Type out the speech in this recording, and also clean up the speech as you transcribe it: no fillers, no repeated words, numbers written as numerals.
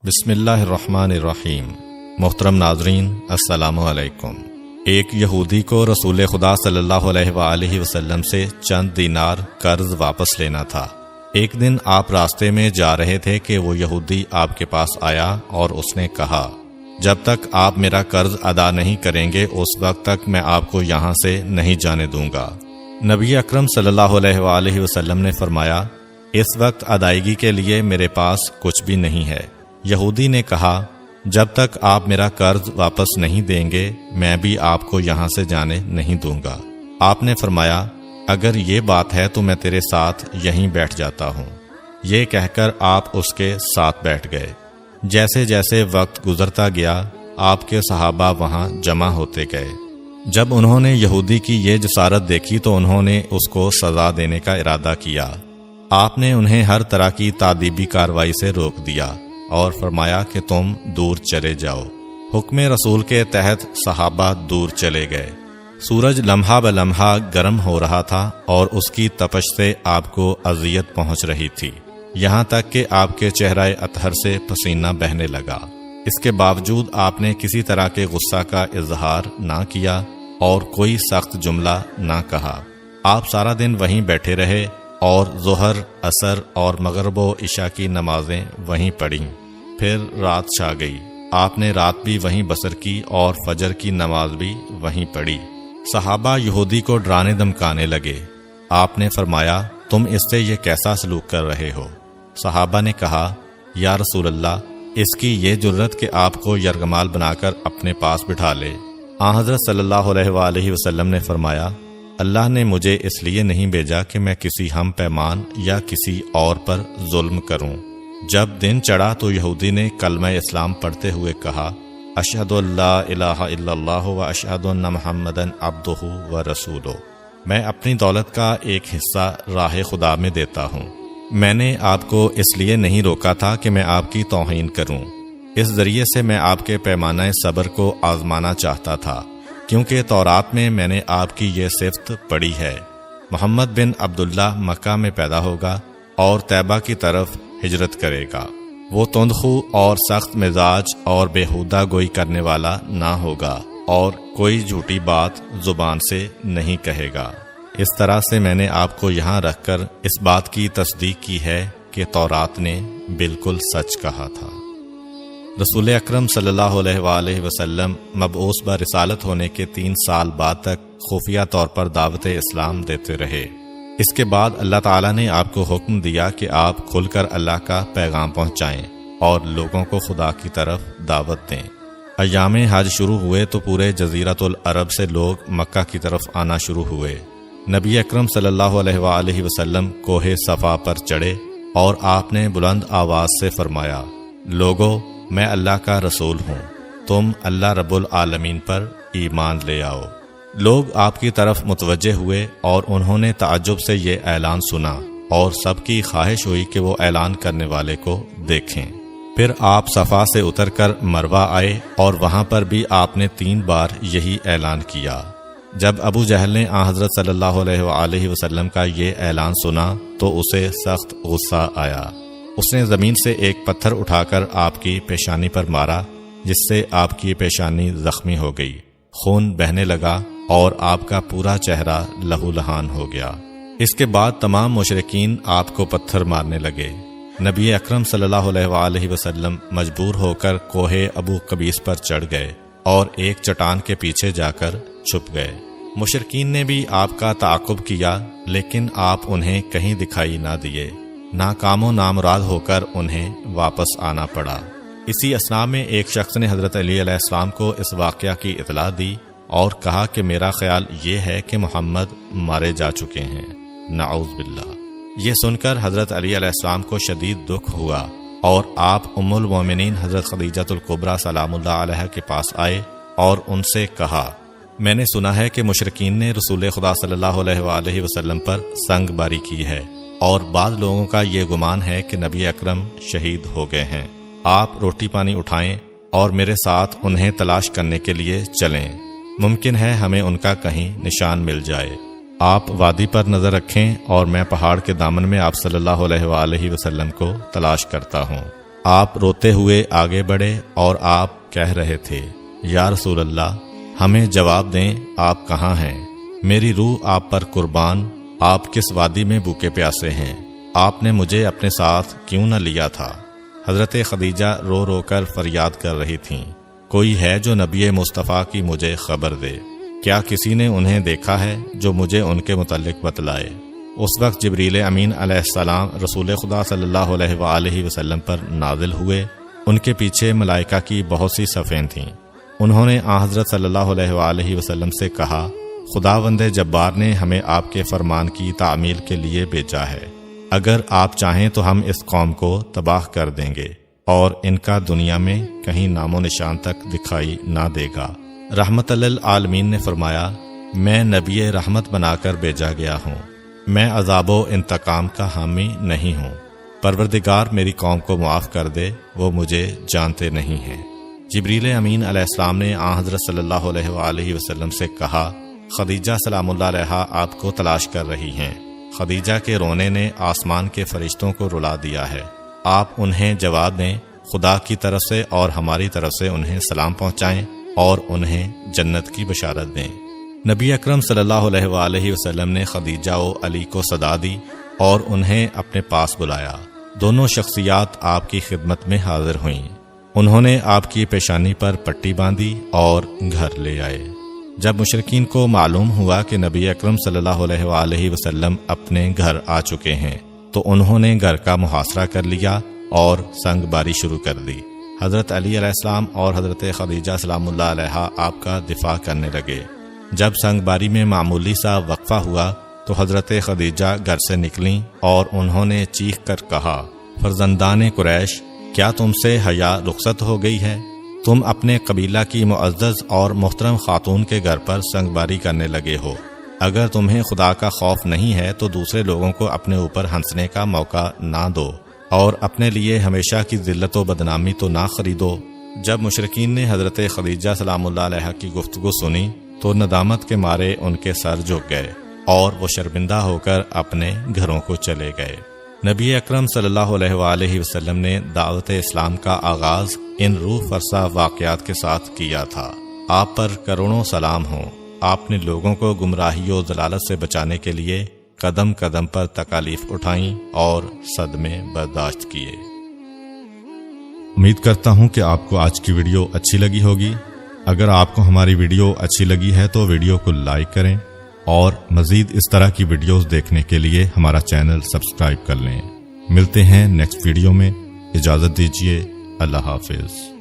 بسم اللہ الرحمن الرحیم۔ محترم ناظرین، السلام علیکم۔ ایک یہودی کو رسول خدا صلی اللہ علیہ وآلہ وسلم سے چند دینار قرض واپس لینا تھا۔ ایک دن آپ راستے میں جا رہے تھے کہ وہ یہودی آپ کے پاس آیا اور اس نے کہا، جب تک آپ میرا قرض ادا نہیں کریں گے اس وقت تک میں آپ کو یہاں سے نہیں جانے دوں گا۔ نبی اکرم صلی اللہ علیہ وآلہ وسلم نے فرمایا، اس وقت ادائیگی کے لیے میرے پاس کچھ بھی نہیں ہے۔ یہودی نے کہا، جب تک آپ میرا قرض واپس نہیں دیں گے میں بھی آپ کو یہاں سے جانے نہیں دوں گا۔ آپ نے فرمایا، اگر یہ بات ہے تو میں تیرے ساتھ یہیں بیٹھ جاتا ہوں۔ یہ کہہ کر آپ اس کے ساتھ بیٹھ گئے۔ جیسے جیسے وقت گزرتا گیا آپ کے صحابہ وہاں جمع ہوتے گئے۔ جب انہوں نے یہودی کی یہ جسارت دیکھی تو انہوں نے اس کو سزا دینے کا ارادہ کیا۔ آپ نے انہیں ہر طرح کی تادیبی کارروائی سے روک دیا اور فرمایا کہ تم دور چلے جاؤ۔ حکم رسول کے تحت صحابہ دور چلے گئے۔ سورج لمحہ بلمحہ گرم ہو رہا تھا اور اس کی تپش سے آپ کو اذیت پہنچ رہی تھی، یہاں تک کہ آپ کے چہرہ اطہر سے پسینہ بہنے لگا۔ اس کے باوجود آپ نے کسی طرح کے غصہ کا اظہار نہ کیا اور کوئی سخت جملہ نہ کہا۔ آپ سارا دن وہیں بیٹھے رہے اور ظہر، عصر اور مغرب و عشاء کی نمازیں وہیں پڑھیں۔ پھر رات چھا گئی۔ آپ نے رات بھی وہیں بسر کی اور فجر کی نماز بھی وہیں پڑھی۔ صحابہ یہودی کو ڈرانے دھمکانے لگے۔ آپ نے فرمایا، تم اس سے یہ کیسا سلوک کر رہے ہو؟ صحابہ نے کہا، یا رسول اللہ، اس کی یہ جرت کہ آپ کو یرغمال بنا کر اپنے پاس بٹھا لے۔ آن حضرت صلی اللہ علیہ وآلہ وسلم نے فرمایا، اللہ نے مجھے اس لیے نہیں بھیجا کہ میں کسی ہم پیمان یا کسی اور پر ظلم کروں۔ جب دن چڑھا تو یہودی نے کلمہ اسلام پڑھتے ہوئے کہا، اشہد ان لا الہ الا اللہ و اشہد ان محمدًا عبدہ و رسولہ۔ میں اپنی دولت کا ایک حصہ راہ خدا میں دیتا ہوں۔ میں نے آپ کو اس لیے نہیں روکا تھا کہ میں آپ کی توہین کروں۔ اس ذریعے سے میں آپ کے پیمانہ صبر کو آزمانا چاہتا تھا، کیونکہ تورات میں نے آپ کی یہ صفت پڑھی ہے، محمد بن عبداللہ مکہ میں پیدا ہوگا اور طیبہ کی طرف ہجرت کرے گا۔ وہ تندخو اور سخت مزاج اور بیہودہ گوئی کرنے والا نہ ہوگا اور کوئی جھوٹی بات زبان سے نہیں کہے گا۔ اس طرح سے میں نے آپ کو یہاں رکھ کر اس بات کی تصدیق کی ہے کہ تورات نے بالکل سچ کہا تھا۔ رسول اکرم صلی اللہ علیہ وآلہ وسلم مبعوث برسالت ہونے کے 3 سال بعد تک خفیہ طور پر دعوت اسلام دیتے رہے۔ اس کے بعد اللہ تعالیٰ نے آپ کو حکم دیا کہ آپ کھل کر اللہ کا پیغام پہنچائیں اور لوگوں کو خدا کی طرف دعوت دیں۔ ایام حج شروع ہوئے تو پورے جزیرۃ العرب سے لوگ مکہ کی طرف آنا شروع ہوئے۔ نبی اکرم صلی اللہ علیہ وآلہ وسلم کوہ صفا پر چڑھے اور آپ نے بلند آواز سے فرمایا، لوگو، میں اللہ کا رسول ہوں، تم اللہ رب العالمین پر ایمان لے آؤ۔ لوگ آپ کی طرف متوجہ ہوئے اور انہوں نے تعجب سے یہ اعلان سنا اور سب کی خواہش ہوئی کہ وہ اعلان کرنے والے کو دیکھیں۔ پھر آپ صفا سے اتر کر مروہ آئے اور وہاں پر بھی آپ نے 3 بار یہی اعلان کیا۔ جب ابو جہل نے آن حضرت صلی اللہ علیہ وآلہ وسلم کا یہ اعلان سنا تو اسے سخت غصہ آیا۔ اس نے زمین سے ایک پتھر اٹھا کر آپ کی پیشانی پر مارا، جس سے آپ کی پیشانی زخمی ہو گئی، خون بہنے لگا اور آپ کا پورا چہرہ لہو لہان ہو گیا۔ اس کے بعد تمام مشرکین آپ کو پتھر مارنے لگے۔ نبی اکرم صلی اللہ علیہ وآلہ وسلم مجبور ہو کر کوہ ابو قبیس پر چڑھ گئے اور ایک چٹان کے پیچھے جا کر چھپ گئے۔ مشرکین نے بھی آپ کا تعاقب کیا لیکن آپ انہیں کہیں دکھائی نہ دیے۔ ناکام و نامراد ہو کر انہیں واپس آنا پڑا۔ اسی اثناء میں ایک شخص نے حضرت علی علیہ السلام کو اس واقعہ کی اطلاع دی اور کہا کہ میرا خیال یہ ہے کہ محمد مارے جا چکے ہیں، نعوذ باللہ۔ یہ سن کر حضرت علی علیہ السلام کو شدید دکھ ہوا اور آپ ام المومنین حضرت خدیجہ الکبریٰ سلام اللہ علیہ کے پاس آئے اور ان سے کہا، میں نے سنا ہے کہ مشرکین نے رسول خدا صلی اللہ علیہ وآلہ وسلم پر سنگ باری کی ہے اور بعض لوگوں کا یہ گمان ہے کہ نبی اکرم شہید ہو گئے ہیں۔ آپ روٹی پانی اٹھائیں اور میرے ساتھ انہیں تلاش کرنے کے لیے چلیں، ممکن ہے ہمیں ان کا کہیں نشان مل جائے۔ آپ وادی پر نظر رکھیں اور میں پہاڑ کے دامن میں آپ صلی اللہ علیہ وآلہ وسلم کو تلاش کرتا ہوں۔ آپ روتے ہوئے آگے بڑھے اور آپ کہہ رہے تھے، یا رسول اللہ، ہمیں جواب دیں، آپ کہاں ہیں؟ میری روح آپ پر قربان، آپ کس وادی میں بھوکے پیاسے ہیں؟ آپ نے مجھے اپنے ساتھ کیوں نہ لیا تھا؟ حضرت خدیجہ رو رو کر فریاد کر رہی تھیں، کوئی ہے جو نبی مصطفیٰ کی مجھے خبر دے؟ کیا کسی نے انہیں دیکھا ہے جو مجھے ان کے متعلق بتلائے؟ اس وقت جبریل امین علیہ السلام رسول خدا صلی اللہ علیہ وآلہ وسلم پر نازل ہوئے۔ ان کے پیچھے ملائکہ کی بہت سی صفیں تھیں۔ انہوں نے حضرت صلی اللہ علیہ وآلہ وسلم سے کہا، خداوند جبار نے ہمیں آپ کے فرمان کی تعمیل کے لیے بھیجا ہے۔ اگر آپ چاہیں تو ہم اس قوم کو تباہ کر دیں گے اور ان کا دنیا میں کہیں نام و نشان تک دکھائی نہ دے گا۔ رحمت للعالمین نے فرمایا، میں نبی رحمت بنا کر بھیجا گیا ہوں، میں عذاب و انتقام کا حامی نہیں ہوں۔ پروردگار میری قوم کو معاف کر دے، وہ مجھے جانتے نہیں ہیں۔ جبریل امین علیہ السلام نے حضرت صلی اللہ علیہ وآلہ وسلم سے کہا، خدیجہ سلام اللہ علیہا آپ کو تلاش کر رہی ہیں۔ خدیجہ کے رونے نے آسمان کے فرشتوں کو رلا دیا ہے، آپ انہیں جواب دیں، خدا کی طرف سے اور ہماری طرف سے انہیں سلام پہنچائیں اور انہیں جنت کی بشارت دیں۔ نبی اکرم صلی اللہ علیہ وآلہ وسلم نے خدیجہ و علی کو صدا دی اور انہیں اپنے پاس بلایا۔ دونوں شخصیات آپ کی خدمت میں حاضر ہوئیں۔ انہوں نے آپ کی پیشانی پر پٹی باندھی اور گھر لے آئے۔ جب مشرکین کو معلوم ہوا کہ نبی اکرم صلی اللہ علیہ وآلہ وسلم اپنے گھر آ چکے ہیں تو انہوں نے گھر کا محاصرہ کر لیا اور سنگ باری شروع کر دی۔ حضرت علی علیہ السلام اور حضرت خدیجہ سلام اللہ علیہا آپ کا دفاع کرنے لگے۔ جب سنگ باری میں معمولی سا وقفہ ہوا تو حضرت خدیجہ گھر سے نکلیں اور انہوں نے چیخ کر کہا، فرزندان قریش، کیا تم سے حیا رخصت ہو گئی ہے؟ تم اپنے قبیلہ کی معزز اور محترم خاتون کے گھر پر سنگ باری کرنے لگے ہو۔ اگر تمہیں خدا کا خوف نہیں ہے تو دوسرے لوگوں کو اپنے اوپر ہنسنے کا موقع نہ دو اور اپنے لیے ہمیشہ کی ذلت و بدنامی تو نہ خریدو۔ جب مشرکین نے حضرت خدیجہ سلام اللہ علیہا کی گفتگو سنی تو ندامت کے مارے ان کے سر جھک گئے اور وہ شرمندہ ہو کر اپنے گھروں کو چلے گئے۔ نبی اکرم صلی اللہ علیہ وآلہ وسلم نے دعوت اسلام کا آغاز ان روح فرسا واقعات کے ساتھ کیا تھا۔ آپ پر کروڑوں سلام ہوں۔ آپ نے لوگوں کو گمراہی و ضلالت سے بچانے کے لیے قدم قدم پر تکالیف اٹھائیں اور صدمے برداشت کیے۔ امید کرتا ہوں کہ آپ کو آج کی ویڈیو اچھی لگی ہوگی۔ اگر آپ کو ہماری ویڈیو اچھی لگی ہے تو ویڈیو کو لائک کریں اور مزید اس طرح کی ویڈیوز دیکھنے کے لیے ہمارا چینل سبسکرائب کر لیں۔ ملتے ہیں نیکسٹ ویڈیو میں، اجازت دیجیے، اللہ حافظ۔